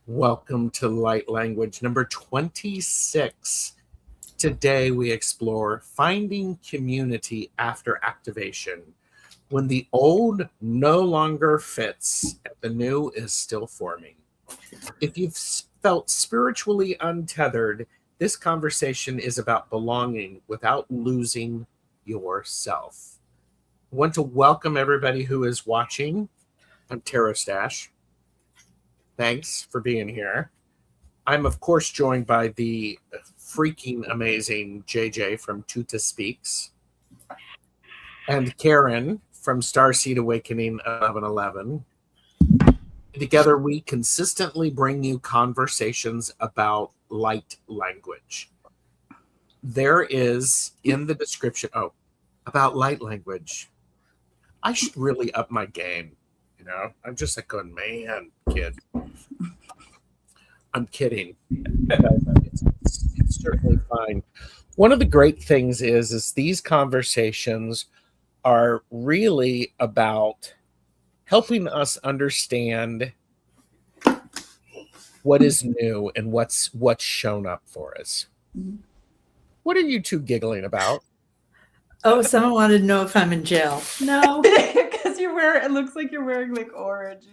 Welcome to Light Language number 26. Today we explore finding community after activation, when the old no longer fits and the new is still forming. If you've felt spiritually untethered, this conversation is about belonging without losing yourself. I want to welcome everybody who is watching. I'm Tara Stash. Thanks for being here. I'm, of course, joined by the freaking amazing JJ from Tuta Speaks and Karen from Starseed Awakening 1111. Together, we consistently bring you conversations about light language. There is in the description, about light language. I should really up my game. You know, I'm just like going, man, kid. I'm kidding. It's certainly fine. One of the great things is these conversations are really about helping us understand what is new and what's shown up for us. What are you two giggling about? Oh, someone wanted to know if I'm in jail. No. Because it looks like you're wearing like orange.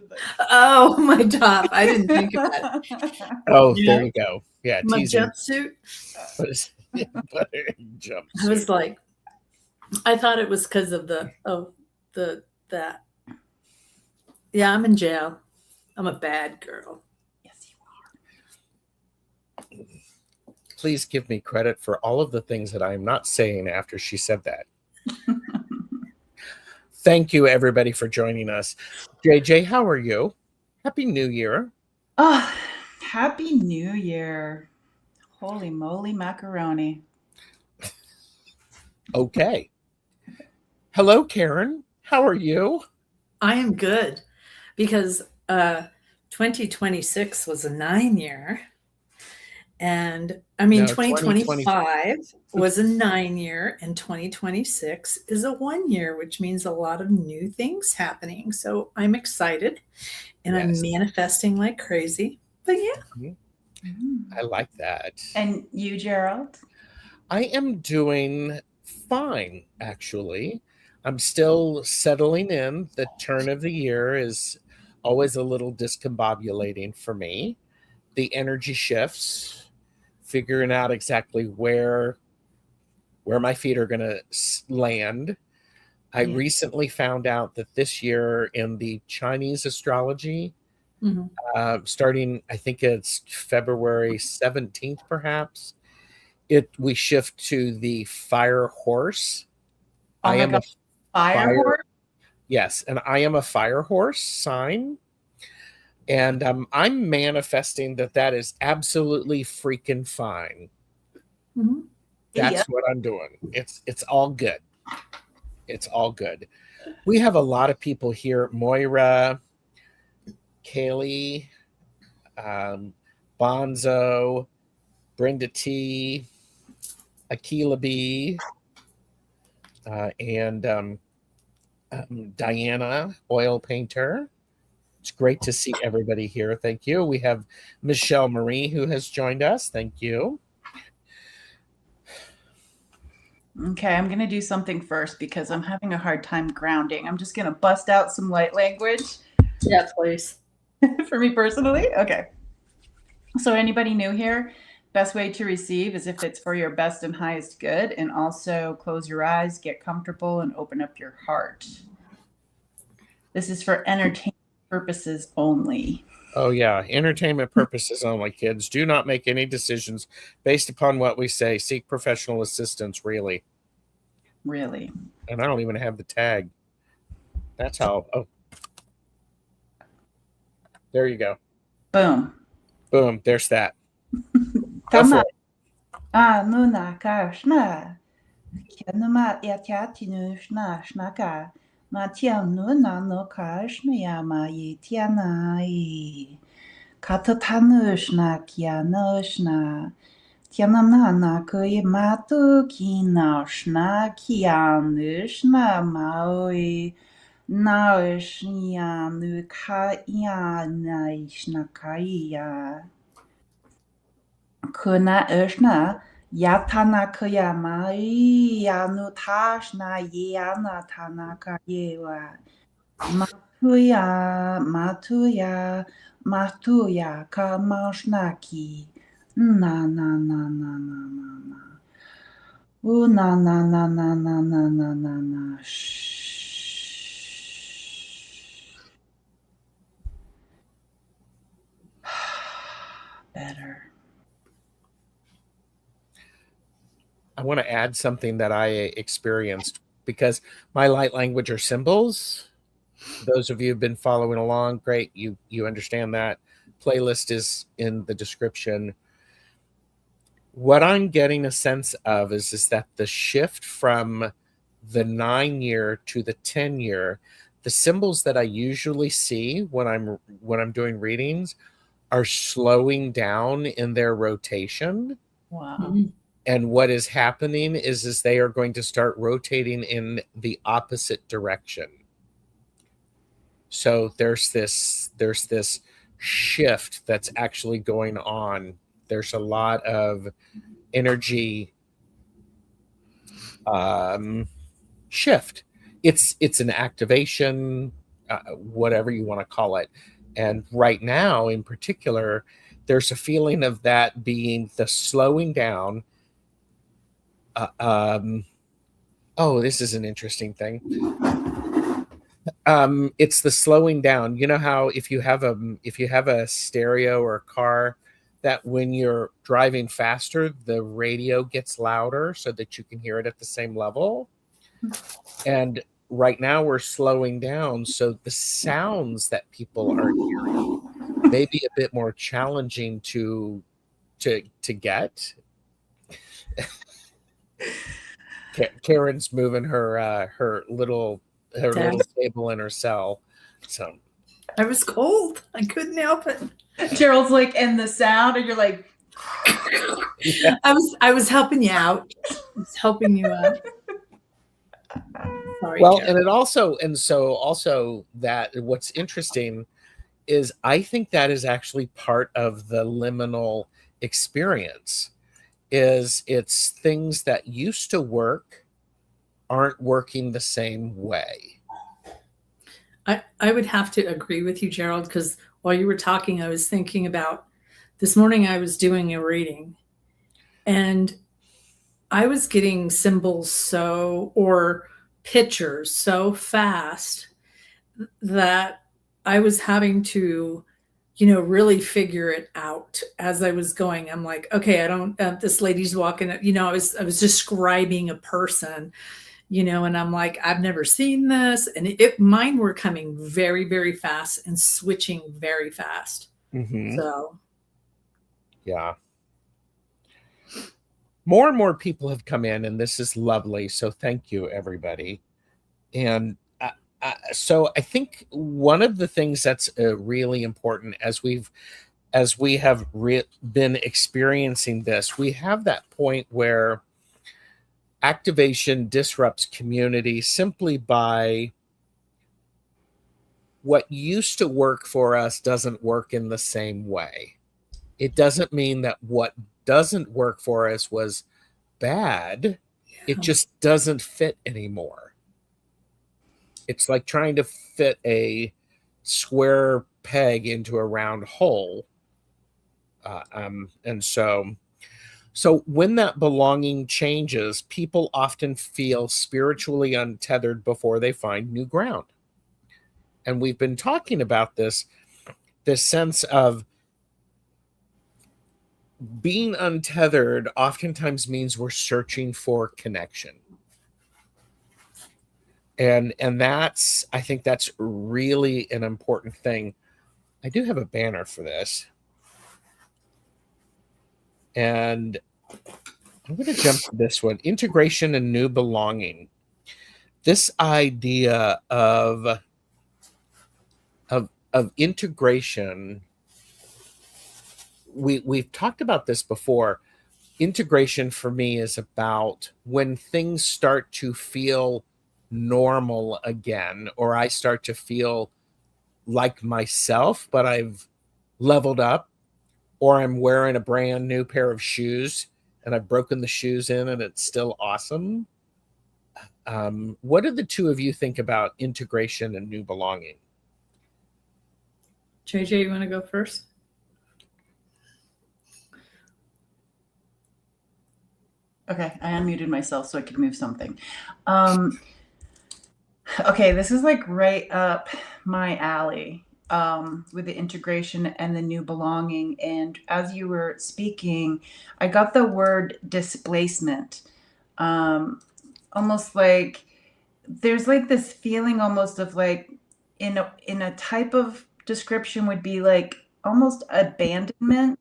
Oh, my top. I didn't think of that. Oh, there you go. Yeah, my teasing. Jumpsuit. What is jumpsuit? I was like, I thought it was because of that. Yeah, I'm in jail. I'm a bad girl. Yes, you are. Please give me credit for all of the things that I am not saying after she said that. Thank you, everybody, for joining us. JJ, how are you? Happy New Year. Oh, Happy New Year. Holy moly macaroni. Okay. Hello, Karen. How are you? I am good because 2026 was a 9-year. And I mean, 2025 was a 9-year and 2026 is a 1-year, which means a lot of new things happening. So I'm excited and I'm manifesting like crazy. But yeah. I like that. And you, Gerald? I am doing fine, actually. I'm still settling in. The turn of the year is always a little discombobulating for me. The energy shifts, figuring out exactly where my feet are going to land. I recently found out that this year in the Chinese astrology, starting, I think it's February 17th, perhaps, we shift to the fire horse. Oh, I am a fire horse? Yes, and I am a fire horse sign. And I'm manifesting that is absolutely freaking fine. That's what I'm doing. It's all good. It's all good. We have a lot of people here. Moira, Kaylee, Bonzo, Brenda T, Akila B, and Diana, oil painter. It's great to see everybody here. Thank you. We have Michelle Marie who has joined us. Thank you. Okay, I'm going to do something first because I'm having a hard time grounding. I'm just going to bust out some light language. Yeah, please. For me personally? Okay. So anybody new here? Best way to receive is if it's for your best and highest good. And also close your eyes, get comfortable, and open up your heart. This is for entertainment purposes only. Oh, yeah. Entertainment purposes only, kids. Do not make any decisions based upon what we say. Seek professional assistance, really. Really. And I don't even have the tag. That's how. Oh. There you go. Boom. Boom. There's that. Go for it. Nuna Karshna. Kenuma Etiatinusna Shnaka. Matiam Nuna no Karshna Yitiana. Katatanushna Kianoshna. Tianana Koi Matu Kinoshna Kianushna Maui. naishnia nukaya naishnakaya. Kuna ishna yatana kayama yanutashna yana tanaka yewa. Matuya kamashnaki. Na na na na na na na. Ooh, na na na na na na na na na. Shh. Better. I want to add something that I experienced because my light language are symbols. Those of you who've been following along, great. You understand that. Playlist is in the description. What I'm getting a sense of is that the shift from the 9-year to the 10-year, the symbols that I usually see when I'm doing readings are slowing down in their rotation. Wow. Mm-hmm. And what is happening is they are going to start rotating in the opposite direction. So there's this shift that's actually going on. There's a lot of energy shift. It's an activation, whatever you want to call it. And right now, in particular, there's a feeling of that being the slowing down. This is an interesting thing. It's the slowing down. You know how if you have a stereo or a car, that when you're driving faster, the radio gets louder so that you can hear it at the same level. And right now we're slowing down, so the sounds that people are hearing may be a bit more challenging to get. Karen's moving her little table in her cell. So I was cold. I couldn't help it. Gerald's like, and the sound, and you're like, yeah. I was helping you out. I was helping you out. Sorry, well, Gerald. and also that what's interesting is I think that is actually part of the liminal experience. It's things that used to work aren't working the same way. I would have to agree with you, Gerald, because while you were talking, I was thinking about this morning. I was doing a reading and I was getting symbols or pictures so fast that I was having to, really figure it out as I was going. I'm like, okay, this lady's walking up, I was describing a person, and I'm like, I've never seen this. And mine were coming very, very fast and switching very fast. Mm-hmm. So. Yeah. More and more people have come in, and this is lovely. So thank you, everybody. And so I think one of the things that's really important as we have been experiencing this, we have that point where activation disrupts community simply by what used to work for us doesn't work in the same way. It doesn't mean that what doesn't work for us was bad. It just doesn't fit anymore. It's like trying to fit a square peg into a round hole. And so when that belonging changes, people often feel spiritually untethered before they find new ground. And we've been talking about this sense of being untethered oftentimes means we're searching for connection. And I think that's really an important thing. I do have a banner for this. And I'm going to jump to this one. Integration and new belonging. This idea of integration, we've talked about this before. Integration for me is about when things start to feel normal again, or I start to feel like myself, but I've leveled up, or I'm wearing a brand new pair of shoes and I've broken the shoes in and it's still awesome. What do the two of you think about integration and new belonging? JJ, you want to go first? Okay, I unmuted myself so I could move something. Okay, this is like right up my alley with the integration and the new belonging. And as you were speaking, I got the word displacement. Almost like there's like this feeling almost of like in a type of description would be like almost abandonment.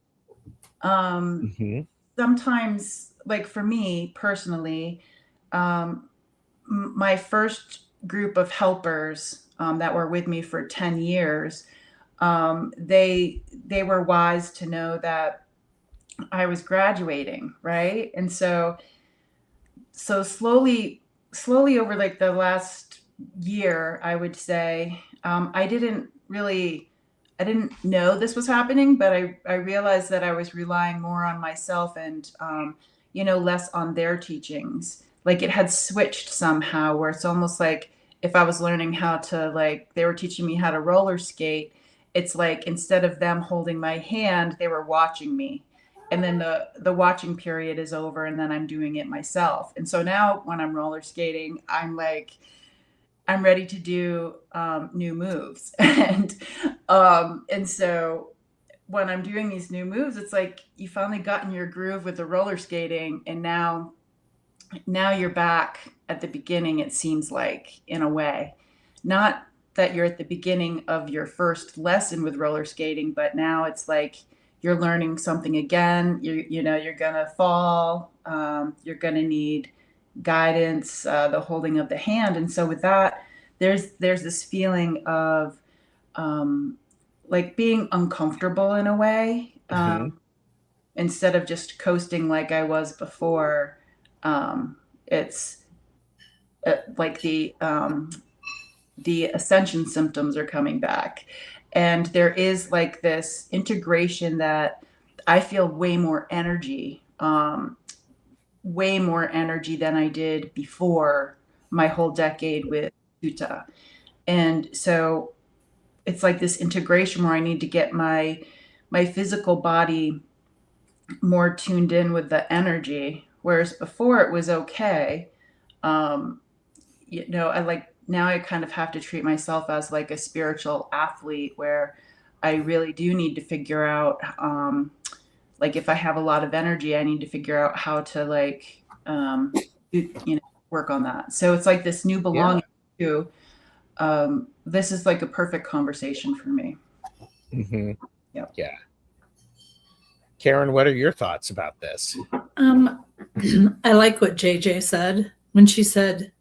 Sometimes, like for me personally, my first group of helpers that were with me for 10 years, they were wise to know that I was graduating, right? And so slowly over like the last year, I would say, I didn't know this was happening, but I realized that I was relying more on myself and, less on their teachings. Like it had switched somehow where it's almost like if I was learning how to, like, they were teaching me how to roller skate, it's like instead of them holding my hand, they were watching me. And then the watching period is over and then I'm doing it myself. And so now when I'm roller skating, I'm ready to do new moves. And so when I'm doing these new moves, it's like you finally got in your groove with the roller skating, and now you're back at the beginning, it seems like, in a way. Not that you're at the beginning of your first lesson with roller skating, but now it's like you're learning something again. You're gonna fall. You're gonna need guidance, the holding of the hand. And so with that, there's this feeling of like being uncomfortable in a way, instead of just coasting like I was before. It's like the ascension symptoms are coming back, and there is like this integration that I feel way more energy than I did before my whole decade with Utah. And so it's like this integration where I need to get my physical body more tuned in with the energy, whereas before it was okay. I like, now I kind of have to treat myself as like a spiritual athlete where I really do need to figure out, like if I have a lot of energy, I need to figure out how to like, work on that. So it's like this new belonging too. This is like a perfect conversation for me. Yeah. Karen, what are your thoughts about this? I like what JJ said when she said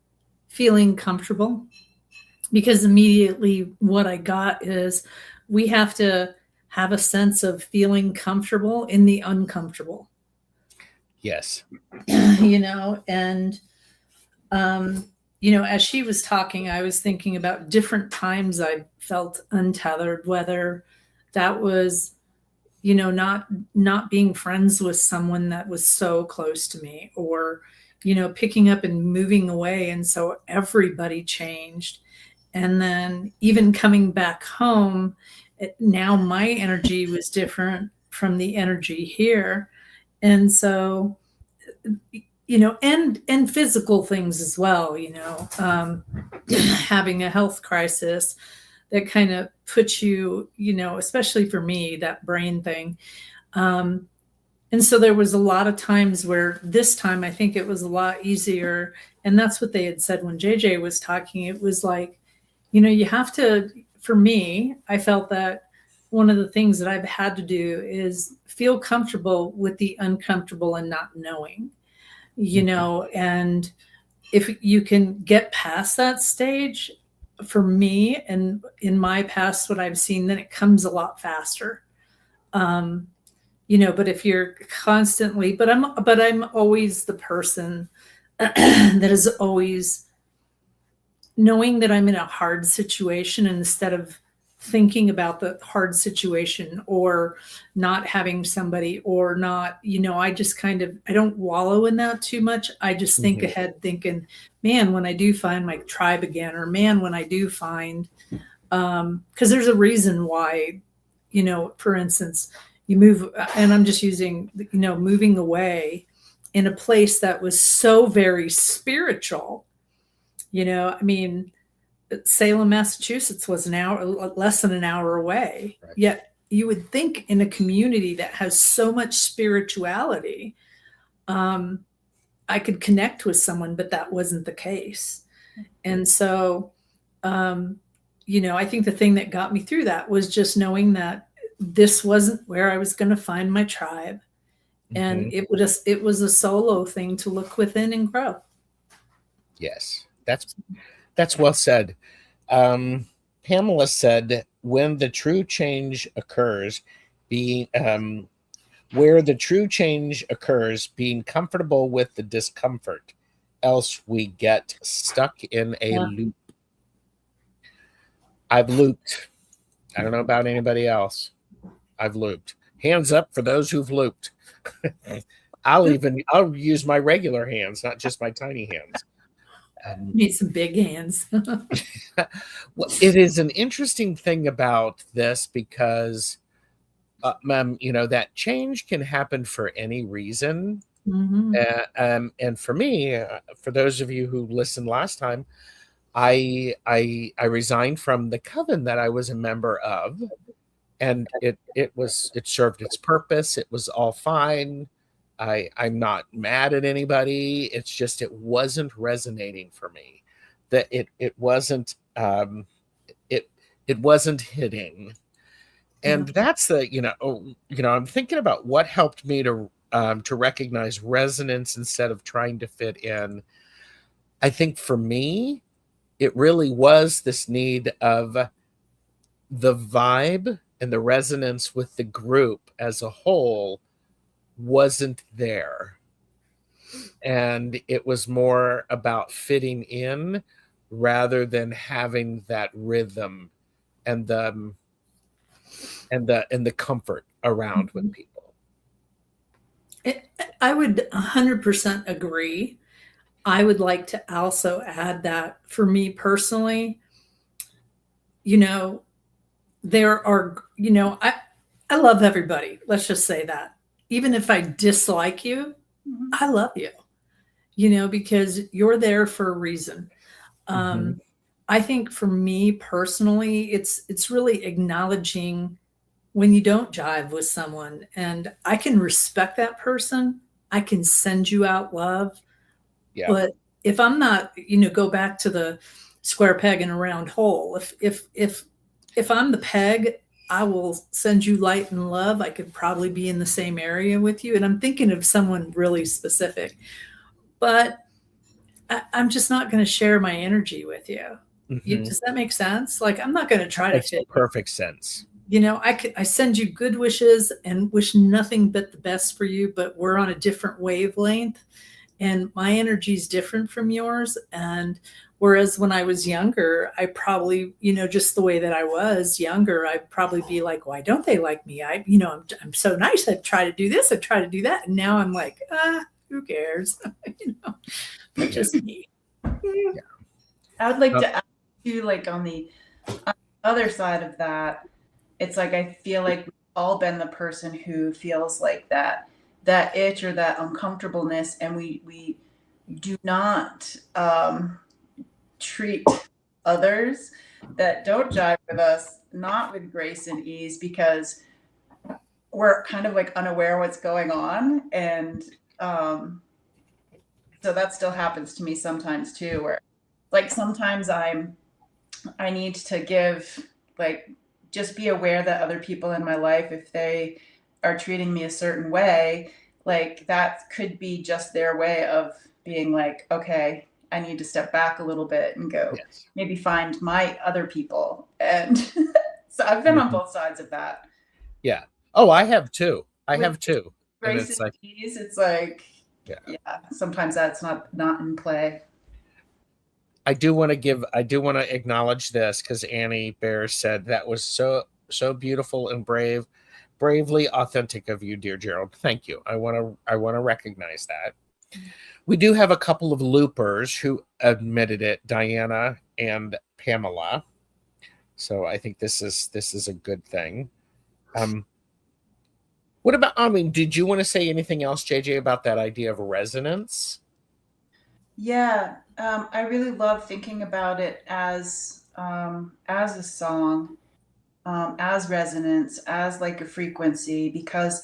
feeling comfortable, because immediately what I got is we have to have a sense of feeling comfortable in the uncomfortable. Yes. And as she was talking, I was thinking about different times I felt untethered, whether that was not being friends with someone that was so close to me, or picking up and moving away, and so everybody changed. And then even coming back home, now my energy was different from the energy here. And so and physical things as well, having a health crisis that kind of puts you, especially for me, that brain thing. And so there was a lot of times where this time I think it was a lot easier. And that's what they had said when JJ was talking. It was like, you have to, for me, I felt that one of the things that I've had to do is feel comfortable with the uncomfortable and not knowing, and if you can get past that stage, for me and in my past, what I've seen, then it comes a lot faster. But if you're constantly, but I'm always the person that is always knowing that I'm in a hard situation, and instead of thinking about the hard situation or not having somebody or not, I just kind of, I don't wallow in that too much. I just think ahead thinking, man, when I do find my tribe again, or man, when I do find, because there's a reason why, for instance, you move, and I'm just using, moving away in a place that was so very spiritual, I mean, Salem, Massachusetts was an hour, less than an hour away. Right. Yet you would think in a community that has so much spirituality, I could connect with someone, but that wasn't the case. And so, I think the thing that got me through that was just knowing that this wasn't where I was going to find my tribe. And it was a solo thing to look within and grow. Yes, that's well said. Pamela said, when the true change occurs, being comfortable with the discomfort, else we get stuck in a loop. I've looped. I don't know about anybody else. I've looped. Hands up for those who've looped. I'll use my regular hands, not just my tiny hands. Need some big hands. Well, it is an interesting thing about this because, that change can happen for any reason. And for me, for those of you who listened last time, I resigned from the coven that I was a member of, and it served its purpose. It was all fine. I'm not mad at anybody. It's just it wasn't resonating for me. That it wasn't it wasn't hitting. And that's I'm thinking about what helped me to recognize resonance instead of trying to fit in. I think for me, it really was this need of the vibe and the resonance with the group as a whole wasn't there. And it was more about fitting in rather than having that rhythm and the comfort around with people. I would 100% agree. I would like to also add that for me personally, there are, I love everybody. Let's just say that. Even if I dislike you, I love you, because you're there for a reason. I think for me personally, it's really acknowledging when you don't jive with someone, and I can respect that person. I can send you out love. Yeah. But if I'm not, go back to the square peg in a round hole. If I'm the peg, I will send you light and love. I could probably be in the same area with you. And I'm thinking of someone really specific, but I'm just not going to share my energy with you. Does that make sense? Like, I'm not going to try to fit. Perfect sense. I send you good wishes and wish nothing but the best for you, but we're on a different wavelength and my energy is different from yours. And whereas when I was younger, I probably, just the way that I was younger, I'd probably be like, why don't they like me? I'm so nice. I try to do this. I try to do that. And now I'm like, who cares? But just me. Yeah. I would like to add to, like, on the other side of that, it's like, I feel like we've all been the person who feels like that itch or that uncomfortableness. And we do not, treat others that don't jive with us not with grace and ease, because we're kind of like unaware what's going on. And so that still happens to me sometimes too, where like sometimes I need to give, like, just be aware that other people in my life, if they are treating me a certain way, like that could be just their way of being like, okay, I need to step back a little bit and go maybe find my other people. And so I've been on both sides of that. Yeah. Oh, I have too. Grace and ease, it's like, yeah, sometimes that's not in play. I do want to acknowledge this, because Annie Bear said that was so beautiful and bravely authentic of you, dear Gerald. Thank you. I want to recognize that. We do have a couple of loopers who admitted it, Diana and Pamela. So I think this is a good thing. What about, I mean, did you want to say anything else, JJ, about that idea of resonance? Yeah, I really love thinking about it as a song, as resonance, as like a frequency, because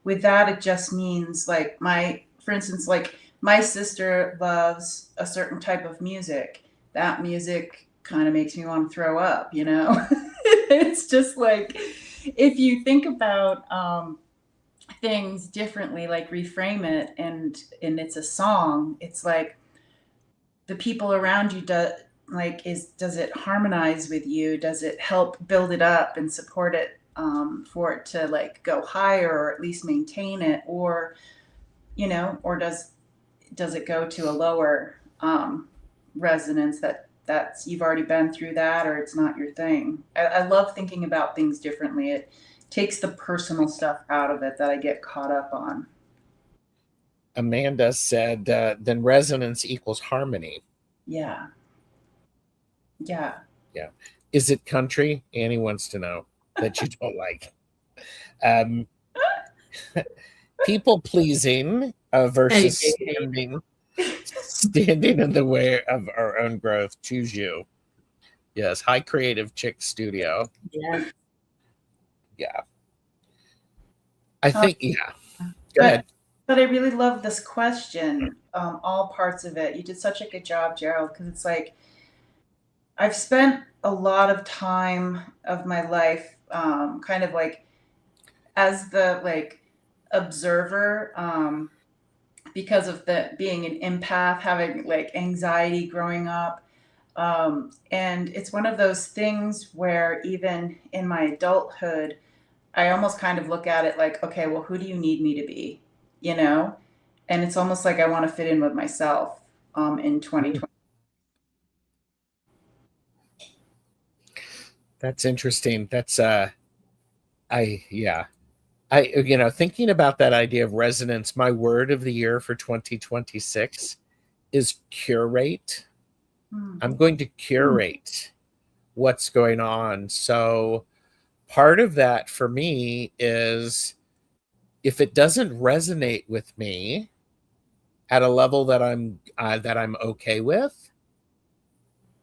with that it just means like for instance, like my sister loves a certain type of music. That music kind of makes me want to throw up, you know? It's just like, if you think about things differently, like reframe it, and it's a song, it's like the people around you does it harmonize with you? Does it help build it up and support it, for it to like go higher, or at least maintain it, or or does it go to a lower resonance that's you've already been through that, or it's not your thing? I love thinking about things differently. It takes the personal stuff out of it that I get caught up on. Amanda said, then resonance equals harmony. Yeah. Yeah. Yeah. Is it country? Annie wants to know that you don't like. People pleasing versus standing in the way of our own growth. Choose you. Yes. High Creative Chick Studio. Yeah. Yeah. I think, yeah. Go ahead. But I really love this question, all parts of it. You did such a good job, Gerald, because it's like, I've spent a lot of time of my life, kind of like as the like observer, because of being an empath, having like anxiety growing up. And it's one of those things where even in my adulthood, I almost kind of look at it like, okay, well, who do you need me to be? And it's almost like I want to fit in with myself, in 2020. That's interesting. That's thinking about that idea of resonance, my word of the year for 2026 is curate. I'm going to curate what's going on. So part of that for me is, if it doesn't resonate with me at a level that I'm okay with,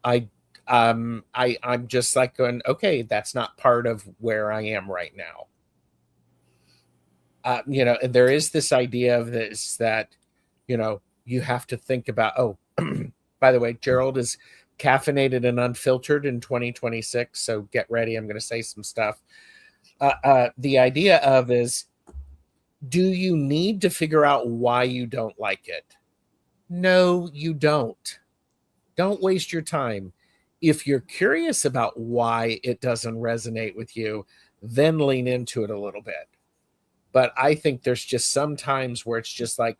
I'm just like going, okay, that's not part of where I am right now. And there is this idea of this, that, you have to think about, oh, by the way, Gerald is caffeinated and unfiltered in 2026. So get ready. I'm going to say some stuff. The idea of is, do you need to figure out why you don't like it? No, you don't. Don't waste your time. If you're curious about why it doesn't resonate with you, then lean into it a little bit. But I think there's just some times where it's just like,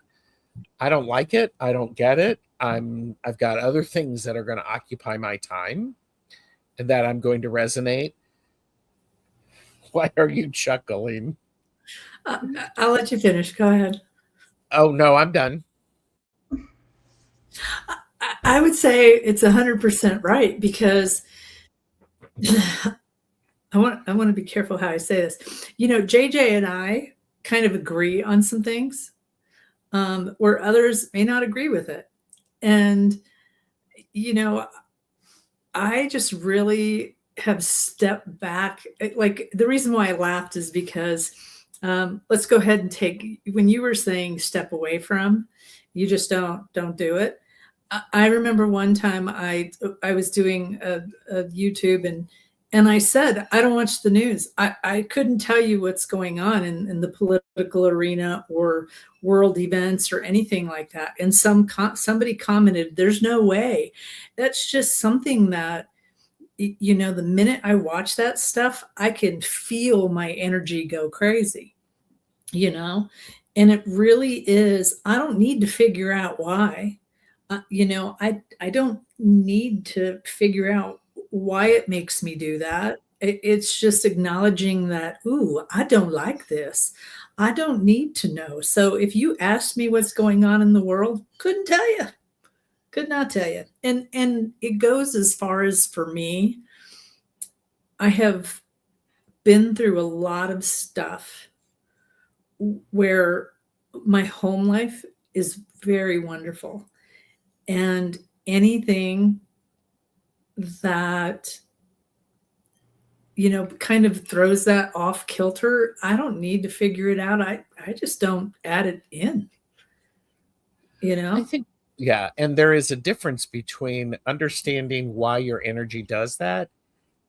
I don't like it. I don't get it. I've got other things that are going to occupy my time and that I'm going to resonate. Why are you chuckling? I'll let you finish. Go ahead. Oh, no, I'm done. I would say it's 100% right, because I want to be careful how I say this. JJ and I kind of agree on some things, where others may not agree with it. And, I just really have stepped back. Like, the reason why I laughed is because, let's go ahead and when you were saying step away from, you just don't do it. I remember one time I was doing a YouTube, and I said, I don't watch the news. I couldn't tell you what's going on in the political arena or world events or anything like that. And somebody commented, there's no way. That's just something that, the minute I watch that stuff, I can feel my energy go crazy, and it really is, I don't need to figure out why. I don't need to figure out why it makes me do that. It's just acknowledging that, ooh, I don't like this. I don't need to know. So if you asked me what's going on in the world, couldn't tell you. Could not tell you. And it goes as far as, for me, I have been through a lot of stuff where my home life is very wonderful. And anything that, kind of throws that off kilter, I don't need to figure it out. I just don't add it in, I think, yeah. And there is a difference between understanding why your energy does that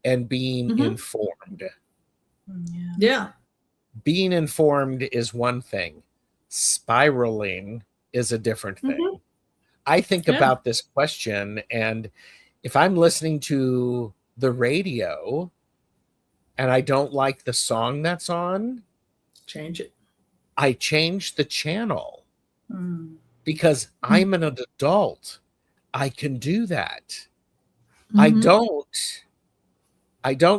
and being informed. Yeah. Being informed is one thing. Spiraling is a different thing. I think about this question, and if I'm listening to the radio and I don't like the song that's on, change it. I change the channel because I'm an adult. I can do that. I don't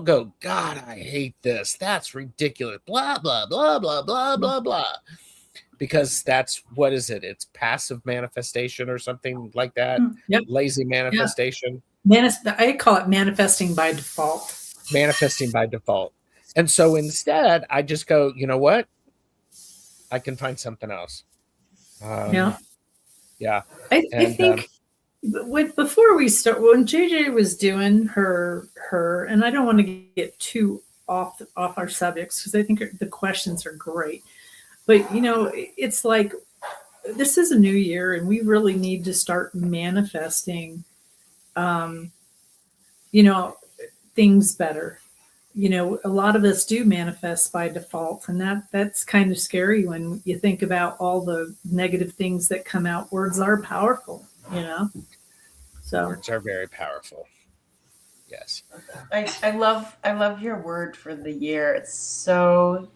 go, God, I hate this. That's ridiculous. Blah, blah, blah, blah, blah, blah, blah. Because that's, what is it? It's passive manifestation or something like that. Yep. Lazy manifestation. I call it manifesting by default. Manifesting by default. And so instead, I just go, you know what? I can find something else. Yeah. I think before we start, when JJ was doing her, and I don't want to get too off our subjects because I think the questions are great. But, it's like, this is a new year and we really need to start manifesting, things better. A lot of us do manifest by default, and that's kind of scary when you think about all the negative things that come out. Words are powerful, So words are very powerful. Yes. I love your word for the year. It's so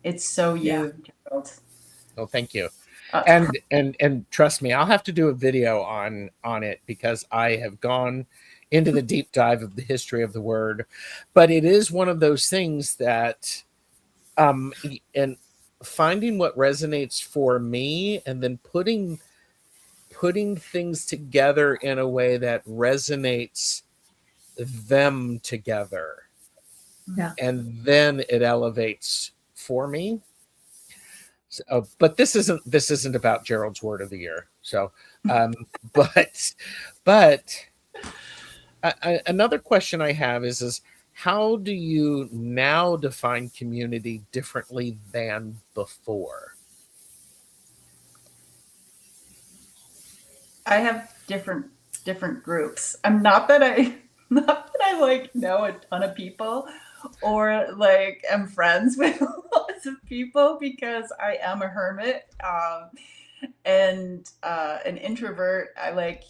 you, Gerald. Oh, thank you. And trust me, I'll have to do a video on it because I have gone into the deep dive of the history of the word. But it is one of those things that and finding what resonates for me and then putting things together in a way that resonates them together. Yeah. And then it elevates for me. So, but this isn't about Gerald's word of the year. So, but another question I have is how do you now define community differently than before? I have different groups. I'm not that I like know a ton of people or like am friends with lots of people because I am a hermit and an introvert. I like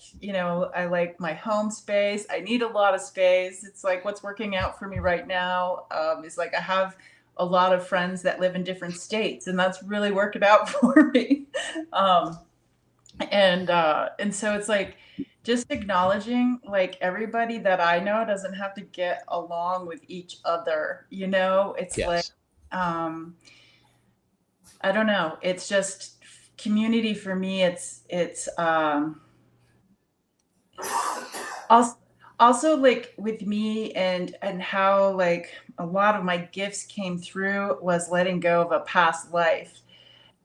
my home space. I need a lot of space. It's like what's working out for me right now is like I have a lot of friends that live in different states, and that's really working out for me. And so it's like just acknowledging like everybody that I know doesn't have to get along with each other. It's like, I don't know. It's just community for me. It's also like with me and how like a lot of my gifts came through was letting go of a past life.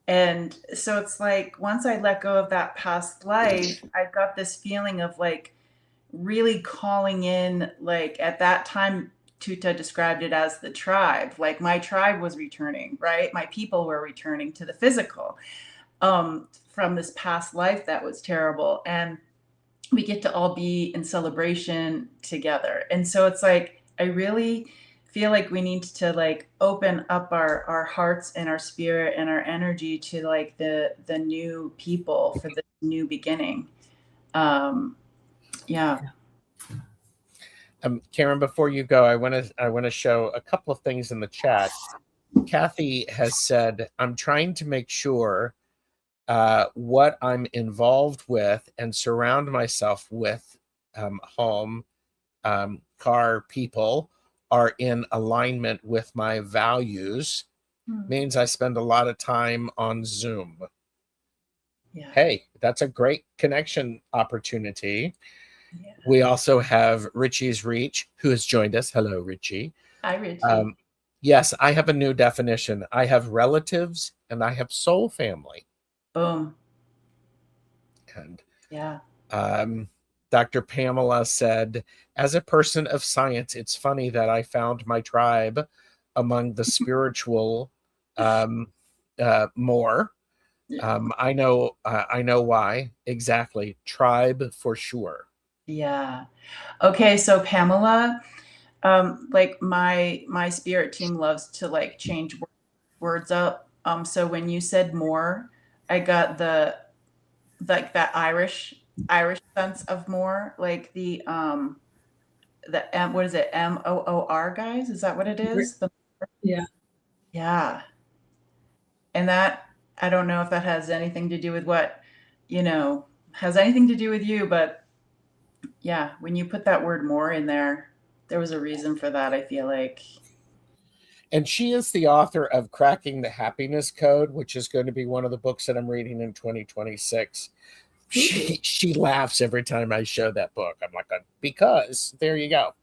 And so it's like, once I let go of that past life, I got this feeling of like really calling in, like at that time, Tuta described it as the tribe. Like my tribe was returning, right? My people were returning to the physical from this past life that was terrible. And we get to all be in celebration together. And so it's like, I really feel like we need to like open up our hearts and our spirit and our energy to like the new people for the new beginning. Yeah. Karen, before you go, I want to show a couple of things in the chat. Kathy has said, I'm trying to make sure what I'm involved with and surround myself with home, car, people are in alignment with my values, means I spend a lot of time on Zoom. Yeah. Hey, that's a great connection opportunity. Yeah. We also have Richie's Reach, who has joined us. Hello, Richie. Hi, Richie. Yes, I have a new definition. I have relatives and I have soul family. Boom. And yeah. Dr. Pamela said, as a person of science, it's funny that I found my tribe among the spiritual more. Yeah. I know why. Exactly. Tribe for sure. Yeah. Okay. So Pamela, like my spirit team loves to like change words up. So when you said more, I got the like that Irish sense of more, like the M, what is it? MOOR, guys? Is that what it is? Yeah. Yeah. And that, I don't know if that has anything to do with what, has anything to do with you, but yeah, when you put that word more in there, there was a reason for that, I feel like. And she is the author of Cracking the Happiness Code, which is going to be one of the books that I'm reading in 2026. She laughs every time I show that book. I'm like, because there you go.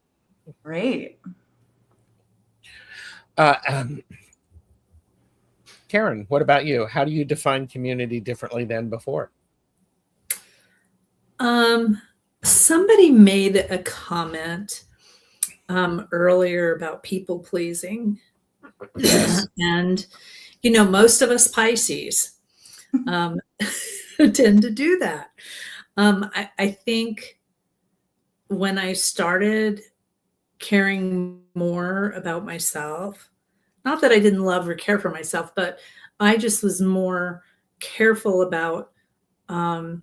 Great. Karen, what about you? How do you define community differently than before? Somebody made a comment earlier about people pleasing. Yes. And, most of us Pisces tend to do that. I think when I started caring more about myself, not that I didn't love or care for myself, but I just was more careful about, my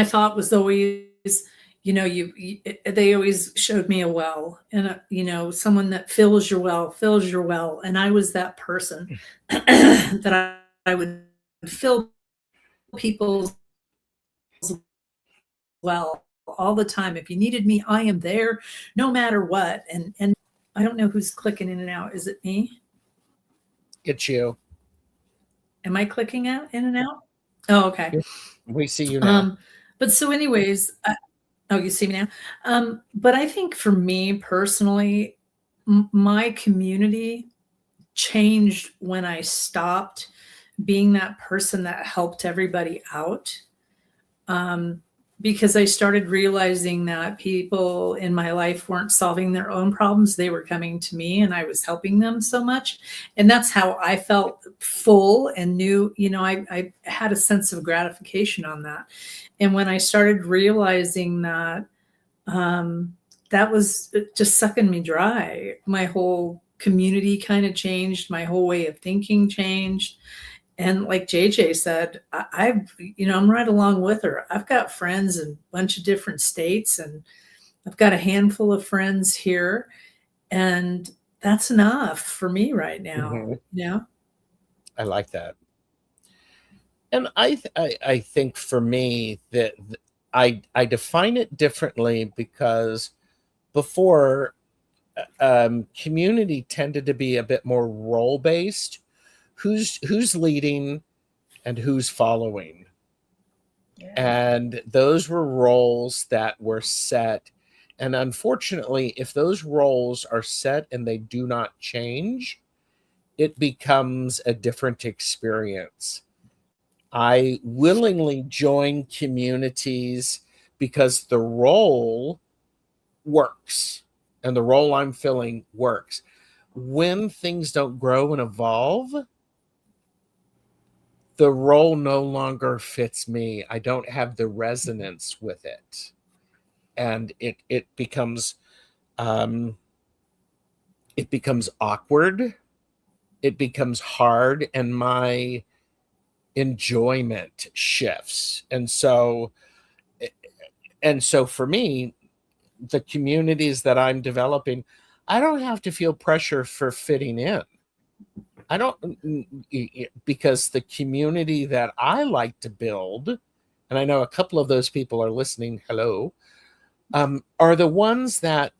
thought was always, they always showed me a well, and someone that fills your well, and I was that person that I would fill people's well all the time. If you needed me, I am there no matter what. And I don't know who's clicking in and out. Is it me? It's you. Am I clicking out in and out? Oh, okay. We see you now. But so anyways, oh, you see me now. But I think for me personally, my community changed when I stopped being that person that helped everybody out. Because I started realizing that people in my life weren't solving their own problems. They were coming to me and I was helping them so much. And that's how I felt full and knew, I had a sense of gratification on that. And when I started realizing that, that was just sucking me dry, my whole community kind of changed. My whole way of thinking changed. And like JJ said, I'm right along with her. I've got friends in a bunch of different states, and I've got a handful of friends here, and that's enough for me right now. I like that. And I think for me that I define it differently because before community tended to be a bit more role based. Who's leading and who's following. Yeah. And those were roles that were set. And unfortunately, if those roles are set and they do not change, it becomes a different experience. I willingly join communities because the role works and the role I'm filling works. When things don't grow and evolve, the role no longer fits me. I don't have the resonance with it. And it becomes awkward. It becomes hard, and my enjoyment shifts. And so for me, the communities that I'm developing, I don't have to feel pressure for fitting in. Because the community that I like to build and I know a couple of those people are listening, hello, are the ones that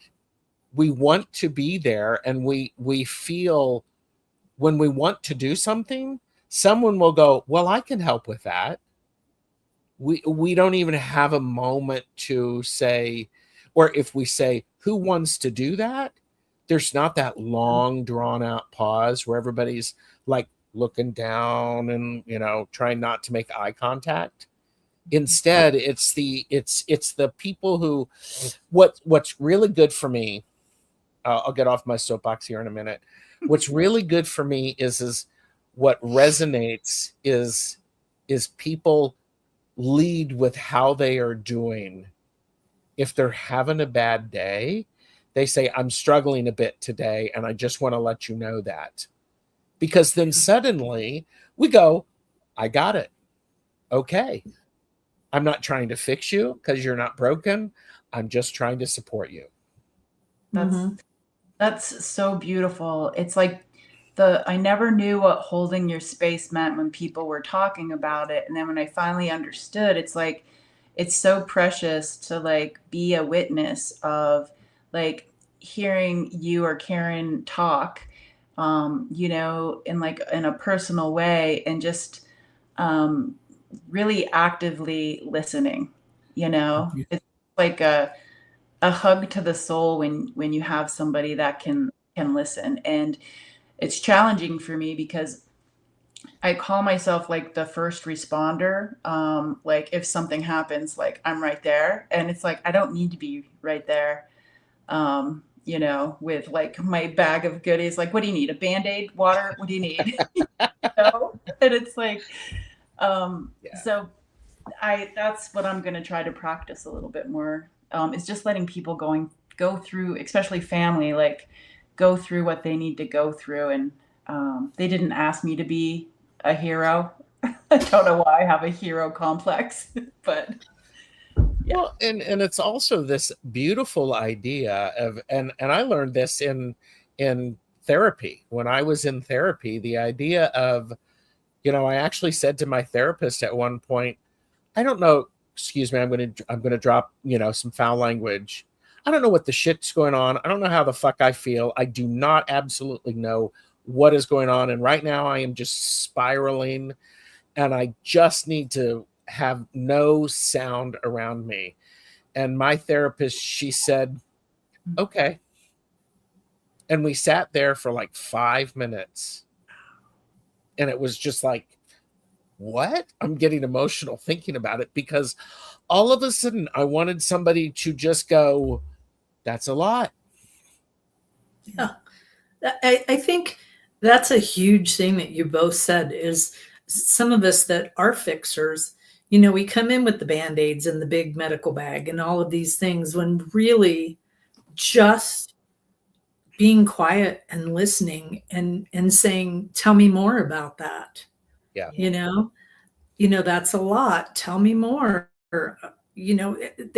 we want to be there, and we feel when we want to do something, someone will go, well, I can help with that. We don't even have a moment to say, or if we say, who wants to do that? There's not that long drawn out pause where everybody's like looking down and, trying not to make eye contact. Instead, it's the people who, what's really good for me. I'll get off my soapbox here in a minute. What's really good for me is what resonates is people lead with how they are doing. If they're having a bad day, they say, I'm struggling a bit today, and I just want to let you know that. Because then suddenly we go, I got it. Okay. I'm not trying to fix you because you're not broken. I'm just trying to support you. That's so beautiful. It's like I never knew what holding your space meant when people were talking about it. And then when I finally understood, it's like, it's so precious to like be a witness of like hearing you or Karen talk, in a personal way, and just really actively listening. It's like a hug to the soul when you have somebody that can listen. And it's challenging for me because I call myself like the first responder. Like if something happens, like I'm right there, and it's like I don't need to be right there. With like my bag of goodies, like, what do you need? A Band-Aid, water? What do you need? And it's like, so that's what I'm going to try to practice a little bit more. Is just letting people go through, especially family, like go through what they need to go through. And they didn't ask me to be a hero. I don't know why I have a hero complex, but yeah. Well, and it's also this beautiful idea of, and I learned this in therapy. When I was in therapy, the idea of, I actually said to my therapist at one point, I don't know, excuse me, I'm going to drop, some foul language. I don't know what the shit's going on. I don't know how the fuck I feel. I do not absolutely know what is going on. And right now I am just spiraling, and I just need to have no sound around me. And my therapist, she said, okay. And we sat there for like 5 minutes. And it was just like, what? I'm getting emotional thinking about it, because all of a sudden I wanted somebody to just go, that's a lot. Yeah. I think that's a huge thing that you both said, is some of us that are fixers, we come in with the Band-Aids and the big medical bag and all of these things, when really just being quiet and listening and saying, tell me more about that. Yeah. That's a lot. Tell me more. They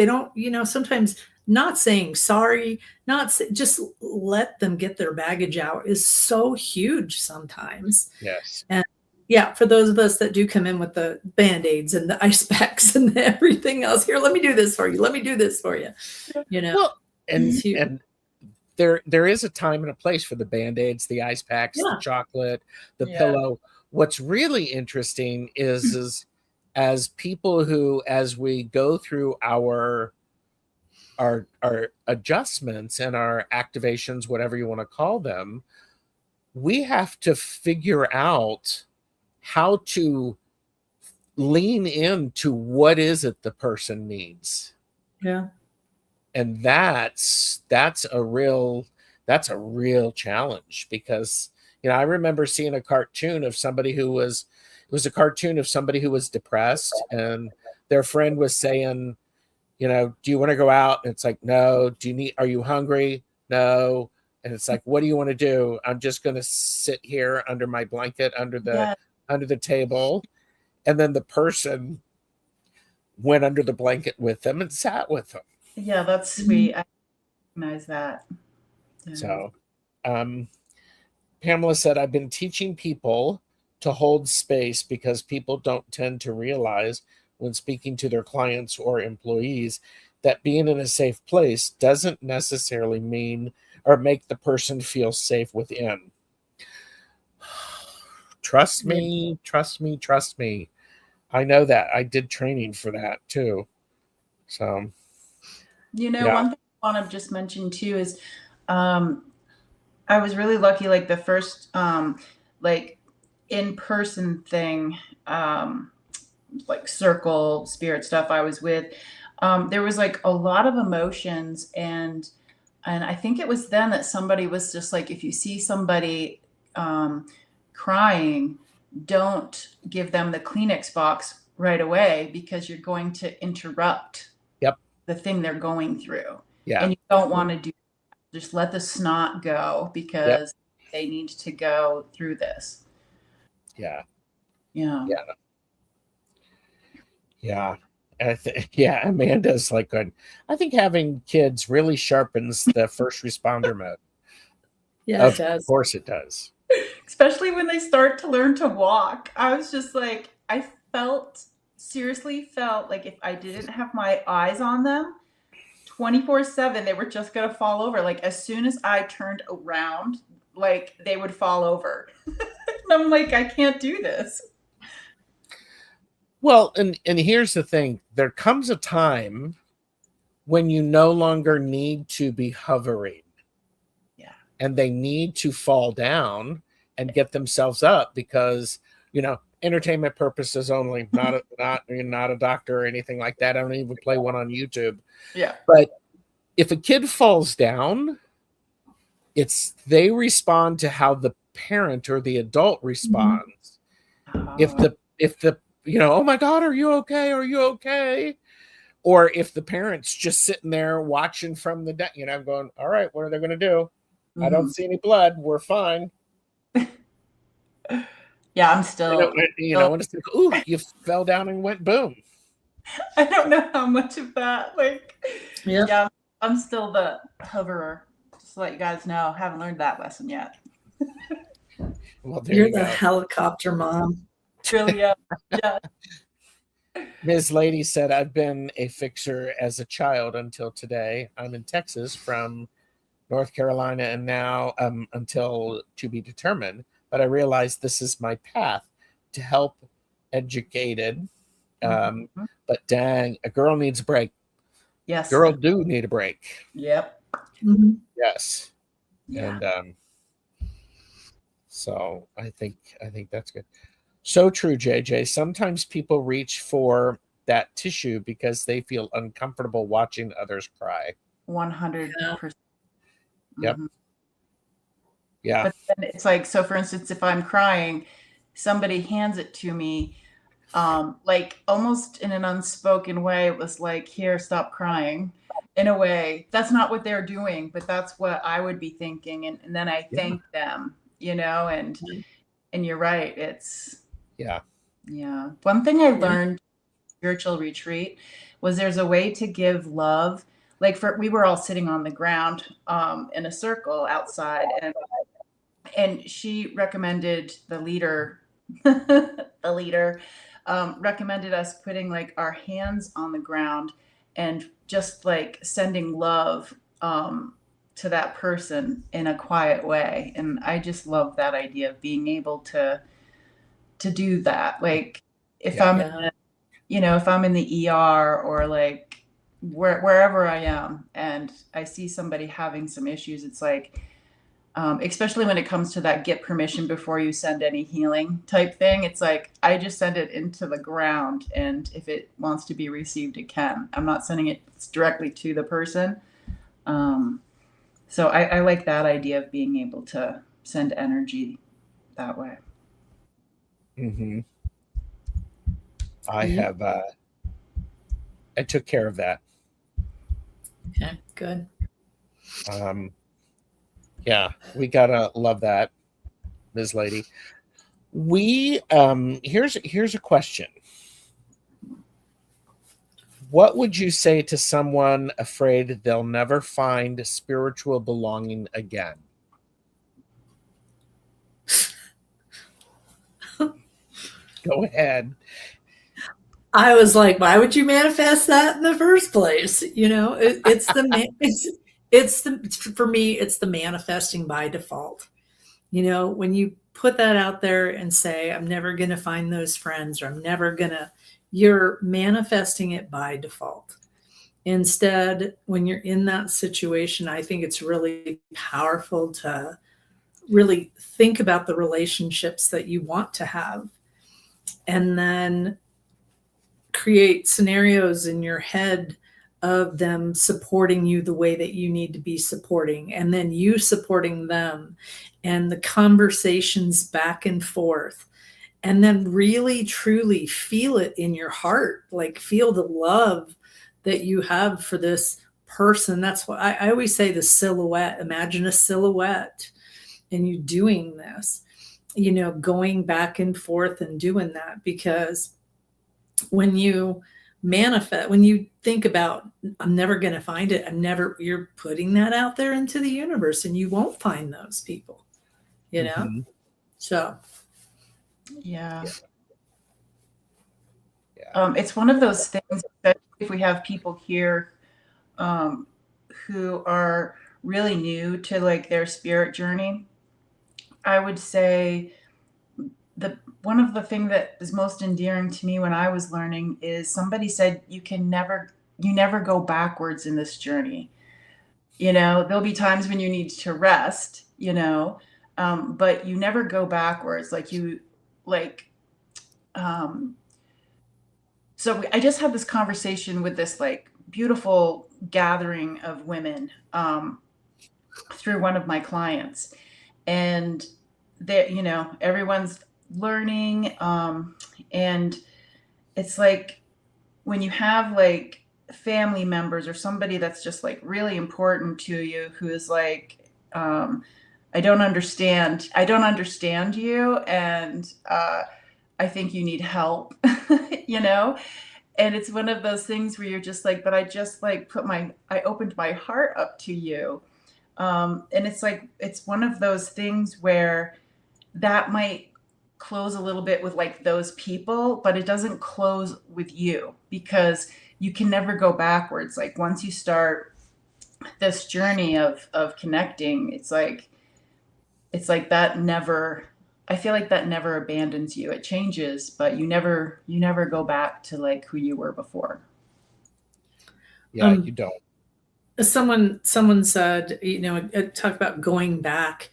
don't, sometimes not saying sorry, just let them get their baggage out is so huge sometimes. Yes. And yeah, for those of us that do come in with the Band-Aids and the ice packs and everything else, here, let me do this for you. Let me do this for you. Well, and there is a time and a place for the Band-Aids, the ice packs, the chocolate, the pillow. What's really interesting is as people who, as we go through our adjustments and our activations, whatever you want to call them, we have to figure out how to lean into what is it the person needs. Yeah. And that's a real challenge, because I remember seeing a cartoon of somebody who was depressed, and their friend was saying, do you want to go out? And it's like, no. Are you hungry? No. And it's like, what do you want to do? I'm just going to sit here under my blanket, under the table. And then the person went under the blanket with them and sat with them. Yeah, that's sweet. I recognize that. Yeah. So, Pamela said, I've been teaching people to hold space because people don't tend to realize when speaking to their clients or employees that being in a safe place doesn't necessarily mean or make the person feel safe within. Trust me, trust me, trust me. I know that. I did training for that too. So, one thing I want to just mention too is I was really lucky, like the first like in-person thing, like circle spirit stuff I was with, there was like a lot of emotions, and I think it was then that somebody was just like, if you see somebody crying, don't give them the Kleenex box right away, because you're going to interrupt the thing they're going through. And you don't want to do that. Just let the snot go, because they need to go through this. Yeah. Amanda's like good. I think having kids really sharpens the first responder mode. Yeah, it does. Of course it does. Especially when they start to learn to walk. I was just like, I seriously felt like if I didn't have my eyes on them 24/7, they were just going to fall over. Like as soon as I turned around, like they would fall over. I'm like, I can't do this. Well, and here's the thing. There comes a time when you no longer need to be hovering. Yeah. And they need to fall down and get themselves up, because, entertainment purposes only, not a doctor or anything like that. I don't even play one on YouTube. Yeah. But if a kid falls down, they respond to how the parent or the adult responds. Mm-hmm. If the oh my God, are you okay? Are you okay? Or if the parent's just sitting there watching from the going, all right, what are they going to do? Mm-hmm. I don't see any blood. We're fine. Yeah, I'm still. When it's like, ooh, you fell down and went boom. I don't know how much of that, yeah, I'm still the hoverer. Just to let you guys know, I haven't learned that lesson yet. Well, you're the helicopter mom. Really, yeah. Ms. Lady said, I've been a fixer as a child until today. I'm in Texas from North Carolina, and now until to be determined. But I realized this is my path to help educated. But dang, a girl needs a break. Yes. Girl do need a break. Yep. Mm-hmm. Yes. Yeah. And so I think that's good. So true, JJ. Sometimes people reach for that tissue because they feel uncomfortable watching others cry. 100%. Yep. Mm-hmm. Yeah. But then it's like, so for instance, if I'm crying, somebody hands it to me, like almost in an unspoken way. It was like, here, stop crying. In a way, that's not what they're doing, but that's what I would be thinking. And then I thank them, and you're right. It's, yeah. One thing I learned spiritual retreat was there's a way to give love. Like we were all sitting on the ground in a circle outside, and she recommended the leader recommended us putting like our hands on the ground and just like sending love to that person in a quiet way. And I just love that idea of being able to do that. Like if I'm if I'm in the ER or like wherever I am and I see somebody having some issues, it's like, especially when it comes to that get permission before you send any healing type thing. It's like, I just send it into the ground, and if it wants to be received, it can. I'm not sending it directly to the person. So I like that idea of being able to send energy that way. Mm-hmm. I took care of that. Okay, good. Yeah, we gotta love that, Ms. Lady. We here's a question. What would you say to someone afraid they'll never find spiritual belonging again? Go ahead. I was like, why would you manifest that in the first place? You know, it's the for me, it's the manifesting by default. You know, when you put that out there and say, I'm never going to find those friends, or I'm never going to, you're manifesting it by default. Instead, when you're in that situation, I think it's really powerful to really think about the relationships that you want to have, and then create scenarios in your head of them supporting you the way that you need to be supporting, and then you supporting them, and the conversations back and forth, and then really truly feel it in your heart, like feel the love that you have for this person. That's what I always say, the silhouette. Imagine a silhouette and you doing this, you know, going back and forth and doing that. Because when you manifest, when you think about, I'm never going to find it, you're putting that out there into the universe, and you won't find those people, you know? Mm-hmm. So, Yeah. Yeah. It's one of those things, especially if we have people here who are really new to like their spirit journey. I would say one of the thing that is most endearing to me when I was learning is somebody said you never go backwards in this journey. You know, there'll be times when you need to rest, you know, but you never go backwards. So I just had this conversation with this like beautiful gathering of women through one of my clients, and they, you know, everyone's learning, and it's like when you have like family members or somebody that's just like really important to you who is like, I don't understand you, and I think you need help. You know, and it's one of those things where you're just like, but I just like I opened my heart up to you. And it's like, it's one of those things where that might close a little bit with like those people, but it doesn't close with you, because you can never go backwards. Like once you start this journey of connecting, it's like that never, I feel like that never abandons you. It changes, but you never go back to like who you were before. Yeah, you don't. someone said, you know, talk about going back.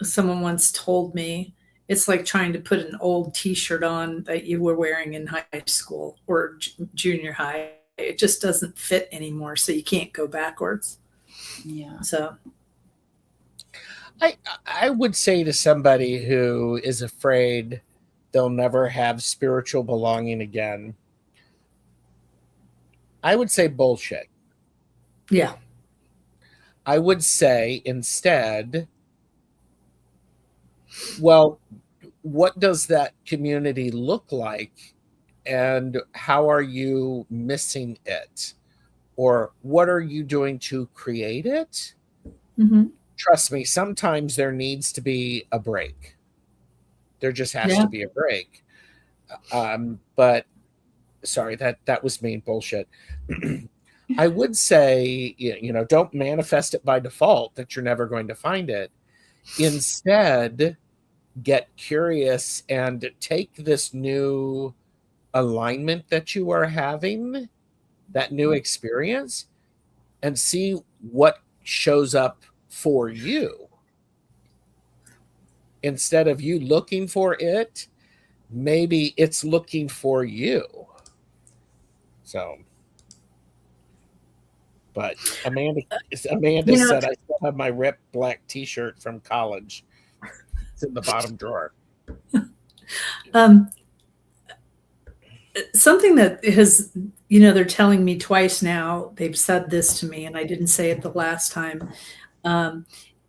Someone once told me it's like trying to put an old t-shirt on that you were wearing in high school or junior high. It just doesn't fit anymore, so you can't go backwards. Yeah. So I would say to somebody who is afraid they'll never have spiritual belonging again, I would say bullshit. yeah. I would say instead, well, what does that community look like, and how are you missing it? Or what are you doing to create it? Mm-hmm. Trust me, sometimes there needs to be a break. There just has to be a break. But sorry, that was mean bullshit. I would say, you know, don't manifest it by default that you're never going to find it. Instead, get curious and take this new alignment that you are having, that new experience, and see what shows up for you. Instead of you looking for it, maybe it's looking for you. So, but Amanda You know, said I still have my ripped black t-shirt from college. It's in the bottom drawer. Something that has, you know, they're telling me twice now, they've said this to me, and I didn't say it the last time.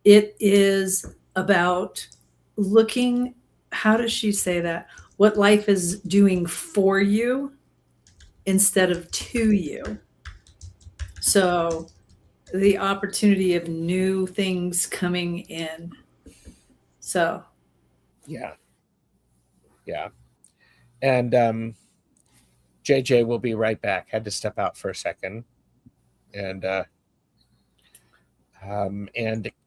It is about looking, how does she say that? What life is doing for you instead of to you. So the opportunity of new things coming in. So Yeah. And JJ will be right back. Had to step out for a second. And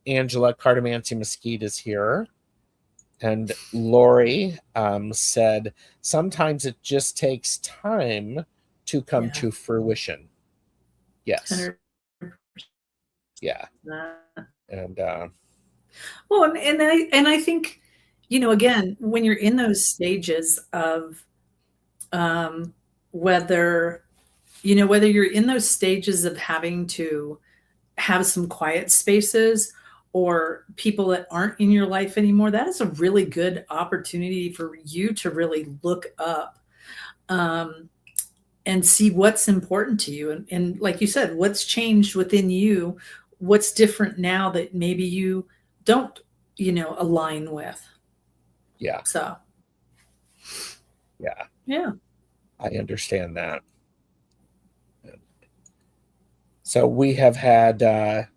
Angela Cardamancy Mesquite is here. And Lori said, sometimes it just takes time to come to fruition. Yes. 100%. Yeah. And well, and I think, again, when you're in those stages of whether you're in those stages of having to have some quiet spaces or people that aren't in your life anymore, that is a really good opportunity for you to really look up and see what's important to you. And like you said, what's changed within you, what's different now that maybe you don't, align with. Yeah. So. Yeah. Yeah. I understand that. So we have had, I'm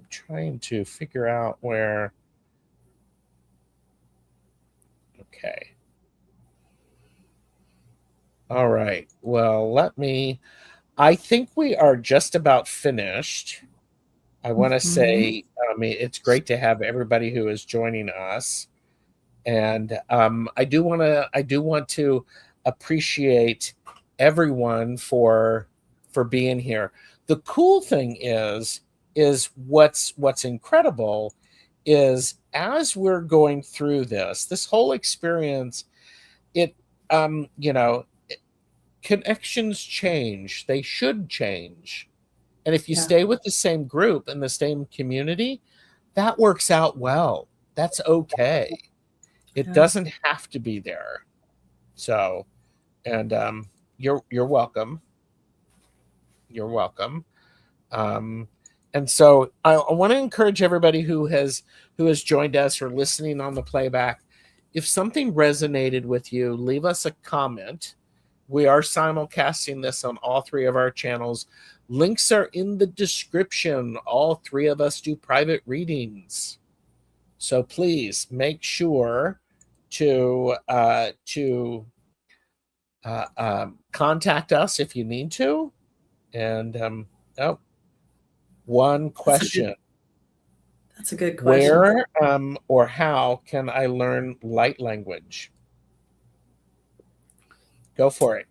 trying to figure out where, okay. All right. Well, I think we are just about finished. I want to say, it's great to have everybody who is joining us. And I do want to appreciate everyone for being here. The cool thing is what's incredible is as we're going through this whole experience, connections change. They should change. And if you stay with the same group and the same community, that works out well. That's okay. It doesn't have to be there. So, and you're welcome. You're welcome. And so I want to encourage everybody who has joined us or listening on the playback. If something resonated with you, leave us a comment. We are simulcasting this on all 3 of our channels. Links are in the description. All 3 of us do private readings. So please make sure to contact us if you need to. And one question. That's a good question. Where or how can I learn light language? Go for it.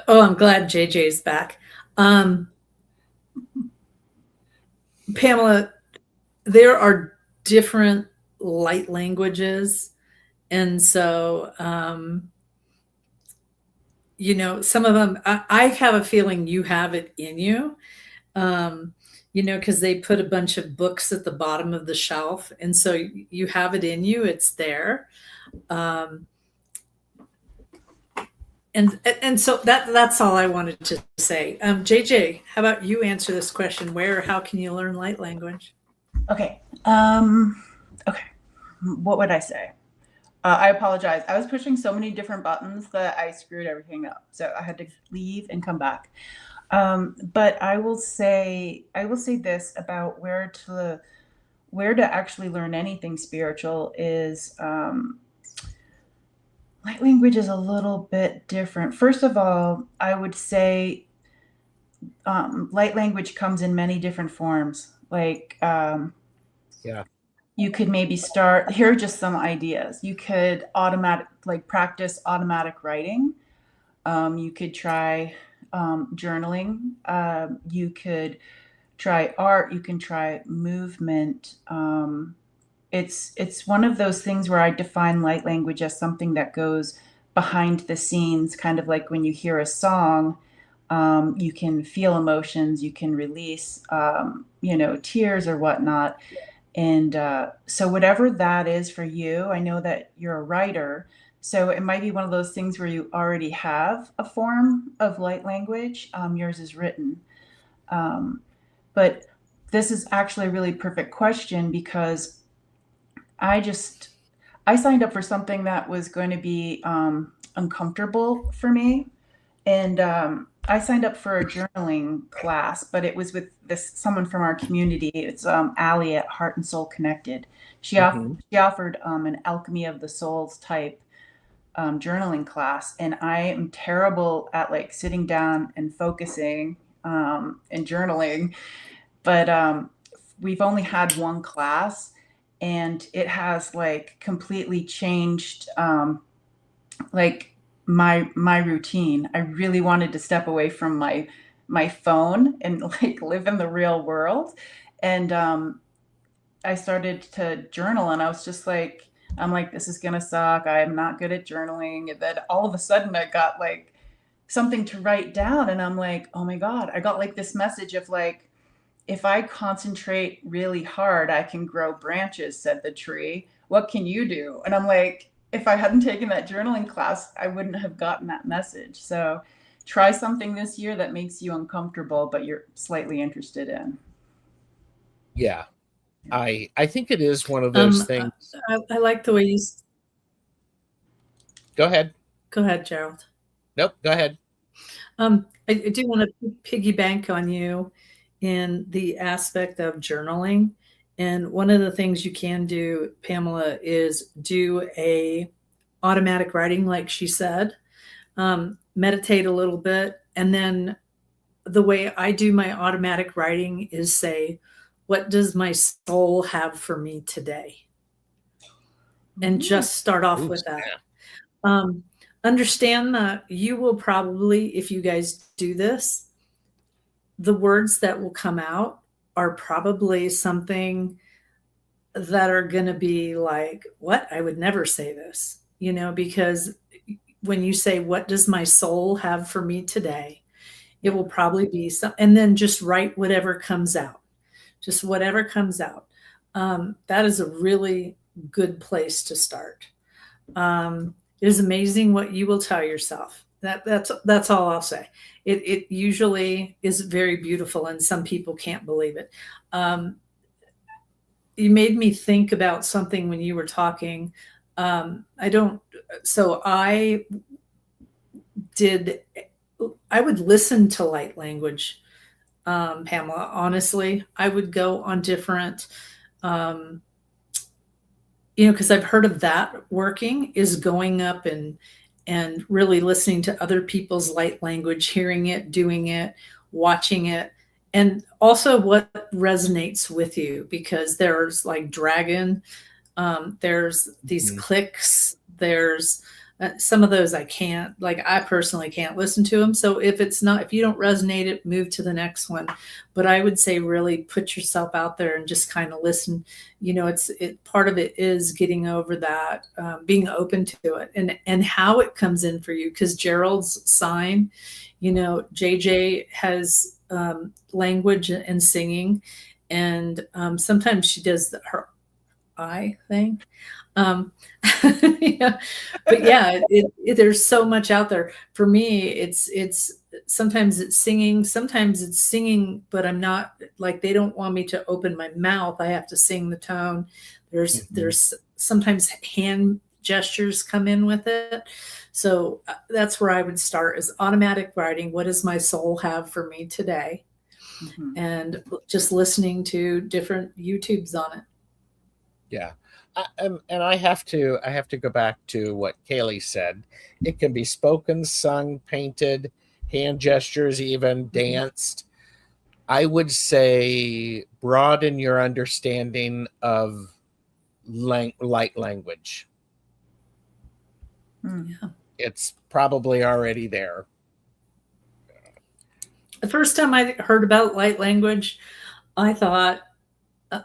Oh, I'm glad JJ's back. Pamela, there are different light languages. And so, some of them, I have a feeling you have it in you, because they put a bunch of books at the bottom of the shelf. And so you have it in you, it's there. And so that's all I wanted to say. JJ, how about you answer this question? Where or how can you learn light language? Okay. Okay. What would I say? I apologize. I was pushing so many different buttons that I screwed everything up. So I had to leave and come back. But I will say this about where to actually learn anything spiritual is light language is a little bit different. First of all, I would say light language comes in many different forms. Like, you could maybe start, here are just some ideas. You could practice automatic writing. You could try journaling. You could try art. You can try movement. It's one of those things where I define light language as something that goes behind the scenes, kind of like when you hear a song, you can feel emotions, you can release, tears or whatnot. And so whatever that is for you, I know that you're a writer, so it might be one of those things where you already have a form of light language. Yours is written. But this is actually a really perfect question because I signed up for something that was going to be uncomfortable for me. And I signed up for a journaling class, but it was with someone from our community. It's Allie at Heart and Soul Connected. She offered an Alchemy of the Souls type journaling class, and I am terrible at like sitting down and focusing and journaling. But we've only had one class, and it has like completely changed like my routine. I really wanted to step away from my phone and like live in the real world. And I started to journal, and I was just like, I'm like, this is gonna suck. I'm not good at journaling. And then all of a sudden I got like something to write down, and I'm like, oh my God, I got like this message of like, if I concentrate really hard, I can grow branches, said the tree. What can you do? And I'm like, if I hadn't taken that journaling class, I wouldn't have gotten that message. So try something this year that makes you uncomfortable, but you're slightly interested in. Yeah. I think it is one of those things. I like the way you. Go ahead. Go ahead, Gerald. Nope. Go ahead. I do want to piggyback on you in the aspect of journaling. And one of the things you can do, Pamela, is do a automatic writing, like she said, meditate a little bit. And then the way I do my automatic writing is say, what does my soul have for me today? And just start off with that. Understand that you will probably, if you guys do this, the words that will come out are probably something that are going to be like, what? I would never say this, because when you say, what does my soul have for me today? It will probably be some, and then just write whatever comes out, just whatever comes out. That is a really good place to start. It is amazing what you will tell yourself. That's all I'll say. It usually is very beautiful, and some people can't believe it. You made me think about something when you were talking. I would listen to light language, Pamela. Honestly, I would go on different, because I've heard of that working, is going up and really listening to other people's light language, hearing it, doing it, watching it, and also what resonates with you, because there's like dragon, there's these clicks, there's some of those I personally can't listen to them. So if you don't resonate it, move to the next one. But I would say really put yourself out there and just kind of listen. Part of it is getting over that, being open to it, and how it comes in for you. Because Gerald's sign, JJ has language and singing, and sometimes she does her eye thing. Yeah. But yeah, there's so much out there. For me, it's sometimes it's singing, but I'm not, like, they don't want me to open my mouth. I have to sing the tone. There's sometimes hand gestures come in with it. So that's where I would start, is automatic writing. What does my soul have for me today? And just listening to different YouTubes on it. Yeah. And I have to go back to what Kaylee said. It can be spoken, sung, painted, hand gestures, even danced. I would say broaden your understanding of light language. Yeah. It's probably already there. The first time I heard about light language, I thought,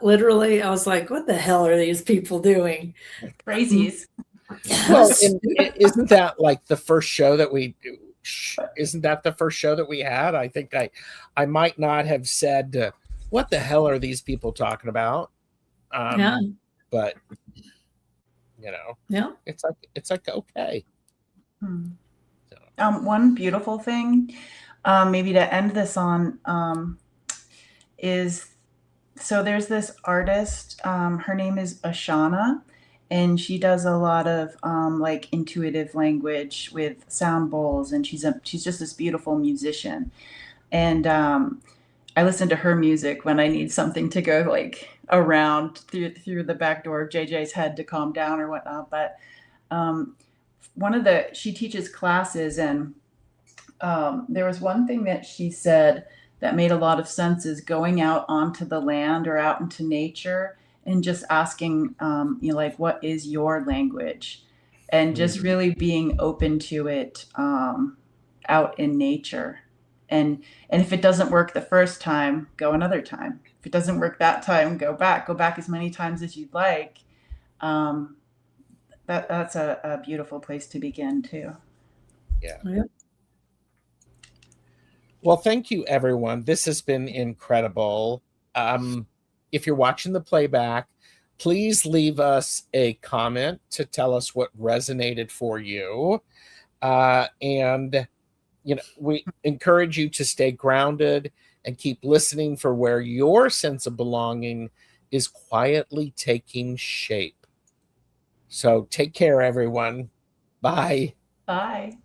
literally, I was like, what the hell are these people doing? Crazies. Well, isn't that like the first show that we do? Isn't that the first show that we had? I think I might not have said, what the hell are these people talking about? Yeah. But yeah, it's like okay. One beautiful thing, maybe to end this on, is, so there's this artist, her name is Ashana, and she does a lot of like intuitive language with sound bowls, and she's just this beautiful musician. And I listen to her music when I need something to go like around through the back door of JJ's head to calm down or whatnot. But she teaches classes, and there was one thing that she said that made a lot of sense, is going out onto the land or out into nature and just asking, like, what is your language? And just really being open to it out in nature. And if it doesn't work the first time, go another time. If it doesn't work that time, go back as many times as you'd like. That's a beautiful place to begin too. Yeah. Well, thank you, everyone. This has been incredible. If you're watching the playback, please leave us a comment to tell us what resonated for you. And we encourage you to stay grounded and keep listening for where your sense of belonging is quietly taking shape. So take care, everyone. Bye. Bye.